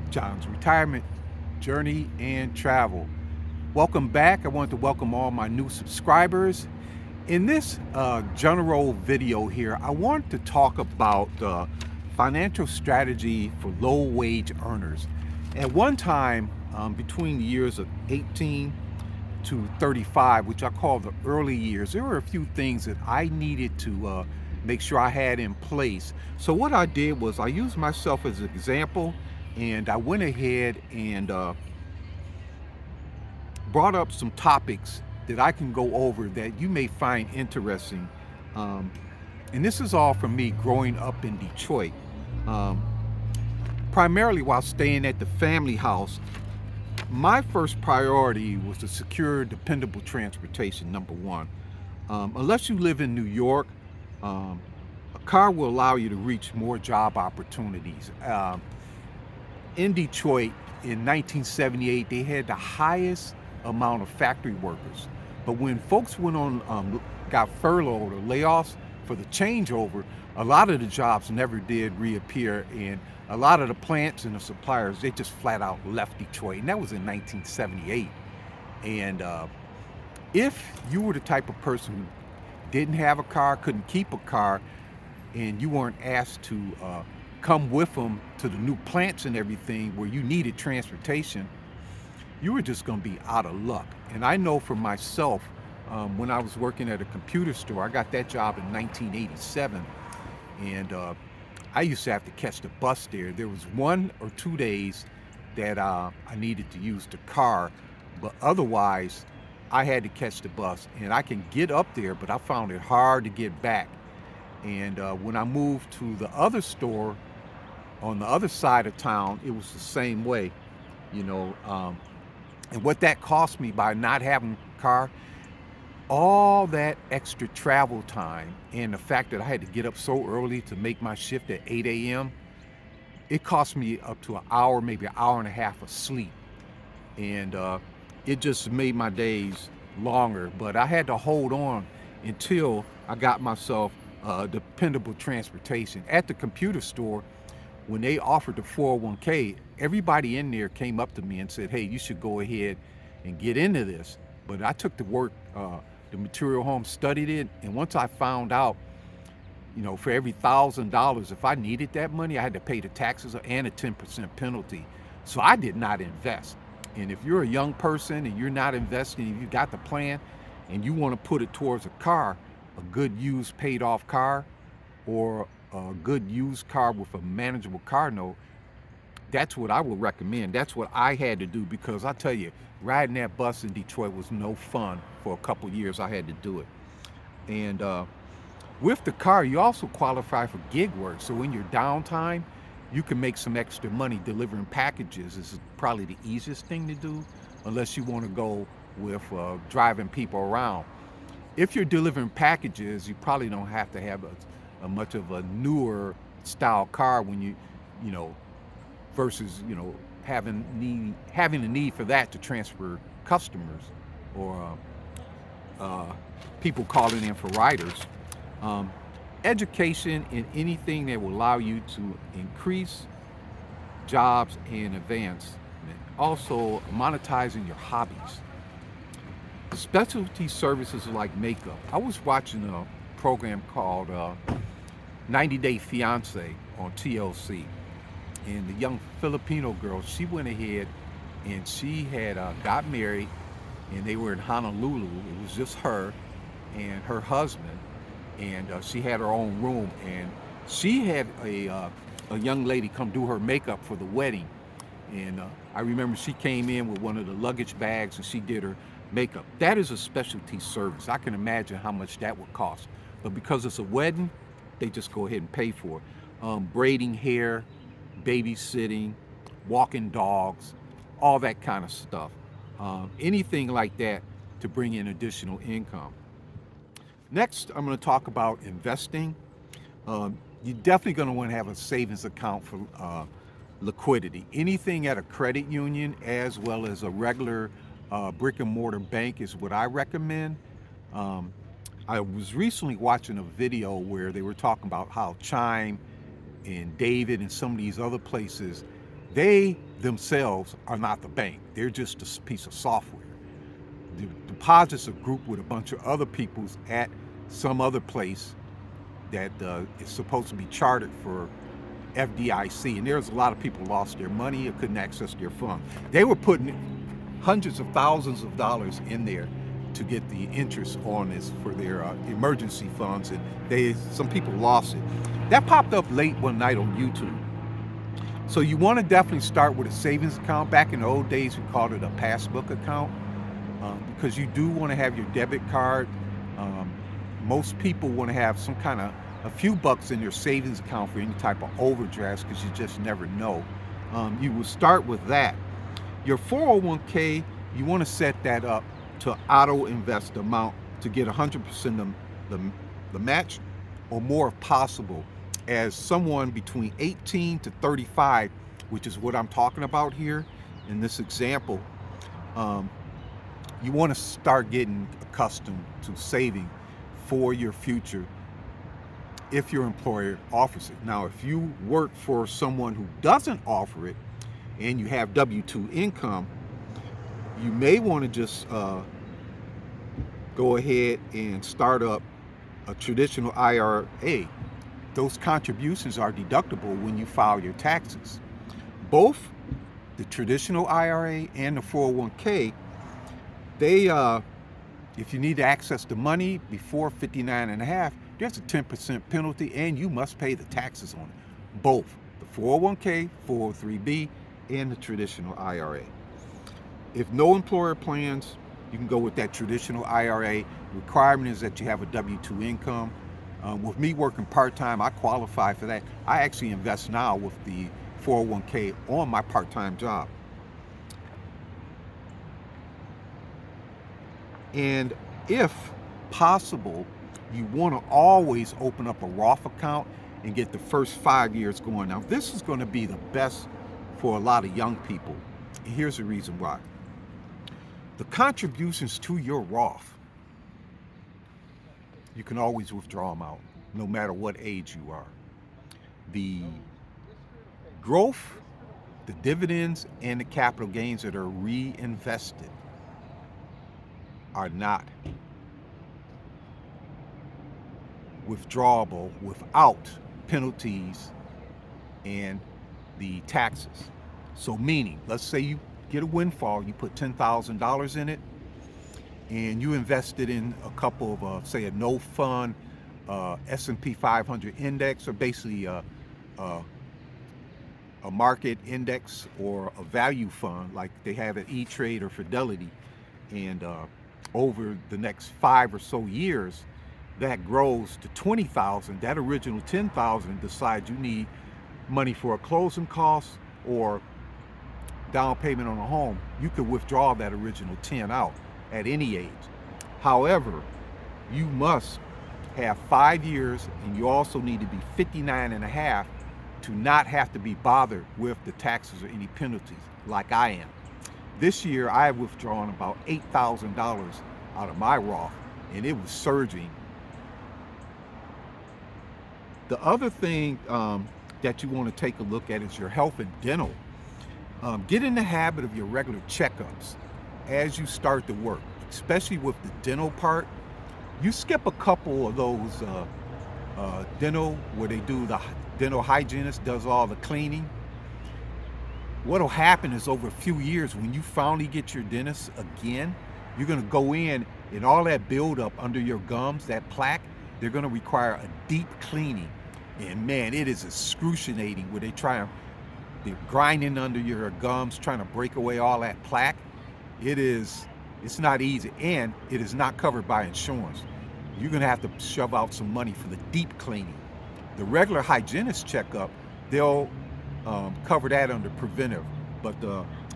John's Retirement Journey and Travel. Welcome back. I want to welcome all my new subscribers. In this general video here, I want to talk about financial strategy for low wage earners. At one time, between the years of 18 to 35, which I call the early years, there were a few things that I needed to make sure I had in place. So what I did was I used myself as an example, and I went ahead and brought up some topics that I can go over that you may find interesting. Um, and this is all from me growing up in Detroit. Um, Primarily while staying at the family house, my first priority was to secure dependable transportation, number one. Unless you live in New York, um, a car will allow you to reach more job opportunities. In Detroit in 1978, they had the highest amount of factory workers. But when folks went on, got furloughed or layoffs for the changeover, a lot of the jobs never did reappear, and a lot of the plants and the suppliers they just flat out left Detroit, and that was in 1978. And if you were the type of person who didn't have a car, couldn't keep a car, and you weren't asked to come with them to the new plants and everything where you needed transportation, you were just going to be out of luck. And I know for myself, when I was working at a computer store, I got that job in 1987, and I used to have to catch the bus there. There was 1 or 2 days that I needed to use the car, but otherwise, I had to catch the bus. And I can get up there, but I found it hard to get back. And when I moved to the other store on the other side of town, it was the same way, you know. And what that cost me by not having a car, all that extra travel time, and the fact that I had to get up so early to make my shift at 8 a.m., it cost me up to an hour, maybe an hour and a half of sleep. And it just made my days longer. But I had to hold on until I got myself dependable transportation. At the computer store, when they offered the 401k, everybody in there came up to me and said, "Hey, you should go ahead and get into this." But I took the work, the material home, studied it, and once I found out, for every $1,000, if I needed that money, I had to pay the taxes and a 10% penalty. So I did not invest. And if you're a young person and you're not investing, if you got the plan and you want to put it towards a car, a good used paid off car, or a good used car with a manageable car note, that's what I would recommend. That's what I had to do, because I tell you, riding that bus in Detroit was no fun. For a couple years, I had to do it. And with the car, you also qualify for gig work. So in your downtime, you can make some extra money delivering packages. This is probably the easiest thing to do, unless you want to go with driving people around. If you're delivering packages, you probably don't have to have a much of a newer style car when you know, versus having a need for that to transfer customers or people calling in for riders. Um, Education in anything that will allow you to increase jobs and advance. Also, monetizing your hobbies. Specialty services like makeup. I was watching a program called 90 Day Fiance on TLC. And the young Filipino girl, she went ahead and she had got married, and they were in Honolulu. It was just her and her husband, and she had her own room, and she had a young lady come do her makeup for the wedding. And I remember she came in with one of the luggage bags and she did her makeup. That is a specialty service. I can imagine how much that would cost. But because it's a wedding, they just go ahead and pay for it. Braiding hair, babysitting, walking dogs, all that kind of stuff. Anything like that to bring in additional income. Next, I'm going to talk about investing. You're definitely going to want to have a savings account for liquidity. Anything at a credit union as well as a regular brick and mortar bank is what I recommend. Um, I was recently watching a video where they were talking about how Chime and David and some of these other places, They themselves are not the bank. They're just a piece of software. The deposits are grouped with a bunch of other people's at some other place that is supposed to be chartered for FDIC, and there's a lot of people lost their money or couldn't access their funds. They were putting hundreds of thousands of dollars in there to get the interest on this for their emergency funds, and some people lost it. That popped up late one night on YouTube. So you want to definitely start with a savings account. Back in the old days, we called it a passbook account, because you do want to have your debit card. Most people want to have some kind of a few bucks in your savings account for any type of overdrafts, because you just never know. You will start with that. Your 401k, you want to set that up to auto invest amount to get 100% of the match or more if possible. As someone between 18 to 35, which is what I'm talking about here in this example, you want to start getting accustomed to saving for your future if your employer offers it. Now, if you work for someone who doesn't offer it and you have W-2 income, you may want to just go ahead and start up a traditional IRA. Those contributions are deductible when you file your taxes. Both the traditional IRA and the 401k, if you need to access the money before 59 and a half, there's a 10% penalty and you must pay the taxes on it. Both the 401k, 403b, and the traditional IRA. If no employer plans, you can go with that traditional IRA. The requirement is that you have a W-2 income. With me working part-time, I qualify for that. I actually invest now with the 401k on my part-time job. And if possible, you want to always open up a Roth account and get the first 5 years going. Now, this is going to be the best for a lot of young people. And here's the reason why. The contributions to your Roth, you can always withdraw them out, no matter what age you are. The growth, the dividends, and the capital gains that are reinvested are not withdrawable without penalties and the taxes. So meaning, let's say you get a windfall, you put $10,000 in it, and you invested in a couple of, say, a no fund S&P 500 index, or basically a market index or a value fund like they have at E-Trade or Fidelity, and over the next 5 or so years, that grows to 20,000. That original 10,000 decides you need money for a closing cost or down payment on a home. You could withdraw that original 10 out at any age. However, you must have 5 years, and you also need to be 59 and a half to not have to be bothered with the taxes or any penalties like I am. This year, I have withdrawn about $8,000 out of my Roth, and it was surging. The other thing that you want to take a look at is your health and dental. Get in the habit of your regular checkups as you start to work, especially with the dental part. You skip a couple of those dental, where they do, the dental hygienist does all the cleaning. What'll happen is over a few years, when you finally get your dentist again, you're gonna go in and all that buildup under your gums, that plaque, they're gonna require a deep cleaning. And man, it is excruciating where they're grinding under your gums, trying to break away all that plaque. It's not easy, and it is not covered by insurance. You're gonna have to shove out some money for the deep cleaning. The regular hygienist checkup, they'll cover that under preventive, but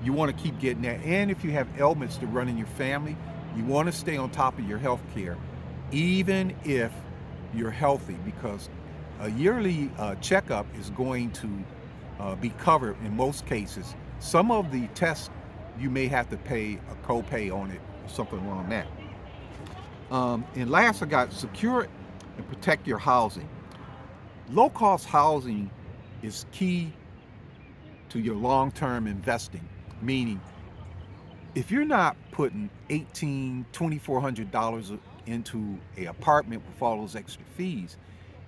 you wanna keep getting that. And if you have ailments to run in your family, you wanna stay on top of your health care, even if you're healthy, because a yearly checkup is going to be covered in most cases. Some of the tests, you may have to pay a copay on it or something along that. And last, I got secure and protect your housing. Low-cost housing is key to your long-term investing. Meaning, if you're not putting $2,400 into a apartment with all those extra fees,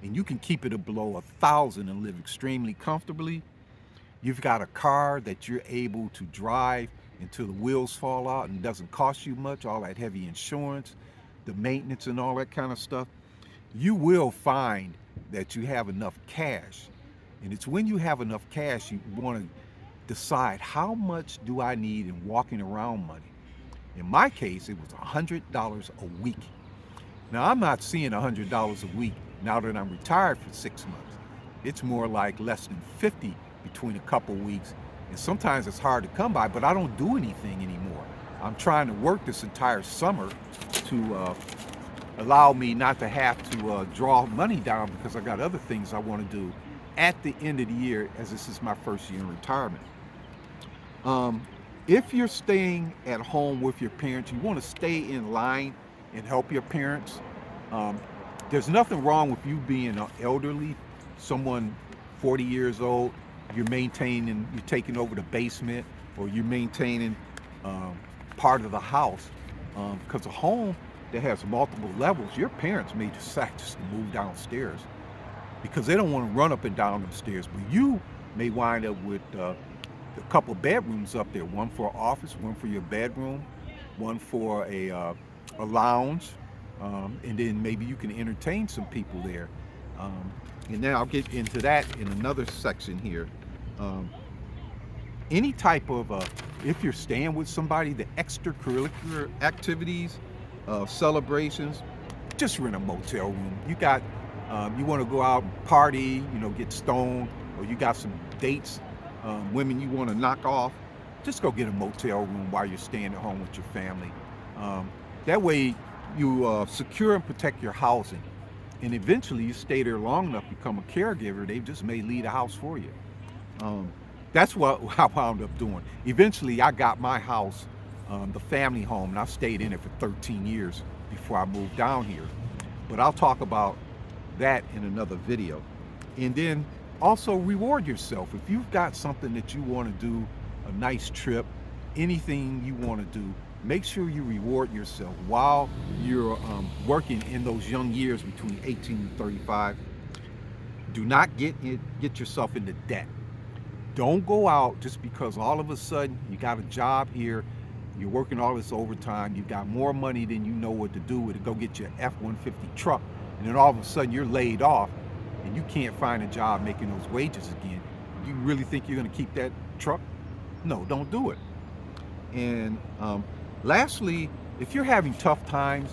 and you can keep it below 1,000 and live extremely comfortably, you've got a car that you're able to drive until the wheels fall out and doesn't cost you much, all that heavy insurance, the maintenance and all that kind of stuff, you will find that you have enough cash. And it's when you have enough cash, you want to decide, how much do I need in walking around money? In my case, it was $100 a week. Now, I'm not seeing $100 a week now that I'm retired for 6 months. It's more like less than 50 between a couple weeks. And sometimes it's hard to come by, but I don't do anything anymore. I'm trying to work this entire summer to allow me not to have to draw money down, because I got other things I want to do at the end of the year, as this is my first year in retirement. If you're staying at home with your parents, you want to stay in line and help your parents. There's nothing wrong with you being an elderly, someone 40 years old, you're taking over the basement, or you're maintaining part of the house. Because a home that has multiple levels, your parents may decide just to move downstairs because they don't want to run up and down the stairs. But you may wind up with a couple bedrooms up there, one for an office, one for your bedroom, one for a lounge, and then maybe you can entertain some people there. And then I'll get into that in another section here. Any type of, if you're staying with somebody, the extracurricular activities, celebrations, just rent a motel room. You want to go out and party, get stoned, or you got some dates, women you want to knock off, just go get a motel room while you're staying at home with your family. That way you secure and protect your housing. And eventually you stay there long enough, become a caregiver, they just may leave the house for you. That's what I wound up doing. Eventually I got my house, the family home, and I stayed in it for 13 years before I moved down here. But I'll talk about that in another video. And then also reward yourself. If you've got something that you want to do, a nice trip, anything you want to do, make sure you reward yourself while you're working in those young years between 18 and 35. Do not get yourself into debt. Don't go out just because all of a sudden you got a job here, you're working all this overtime, you've got more money than you know what to do with, to go get your F-150 truck, and then all of a sudden you're laid off and you can't find a job making those wages again. You really think you're going to keep that truck? No, don't do it. And lastly, if you're having tough times,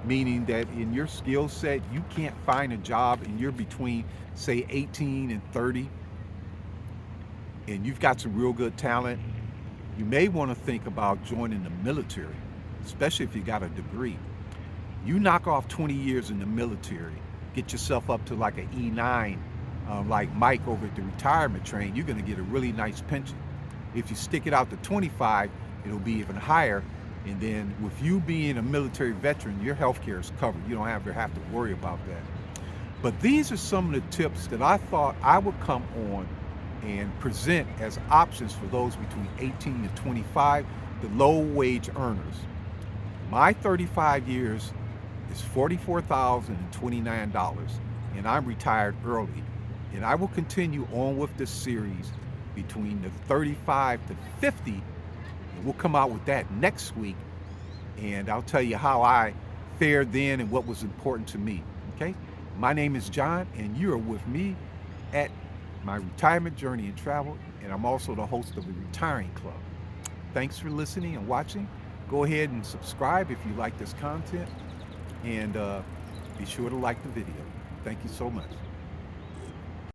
meaning that in your skill set you can't find a job and you're between, say, 18 and 30, and you've got some real good talent, you may want to think about joining the military, especially if you got a degree. You knock off 20 years in the military, get yourself up to like an E9, like Mike over at the retirement train, you're going to get a really nice pension. If you stick it out to 25, it'll be even higher. And then with you being a military veteran, your health care is covered. You don't have to worry about that. But these are some of the tips that I thought I would come on and present as options for those between 18 and 25, the low wage earners. My 35 years is $44,029, and I'm retired early. And I will continue on with this series between the 35 to 50, and we'll come out with that next week, and I'll tell you how I fared then and what was important to me, okay? My name is John, and you are with me at my retirement journey and travel, and I'm also the host of the Retiring Club. Thanks for listening and watching. Go ahead and subscribe if you like this content, and be sure to like the video. Thank you so much.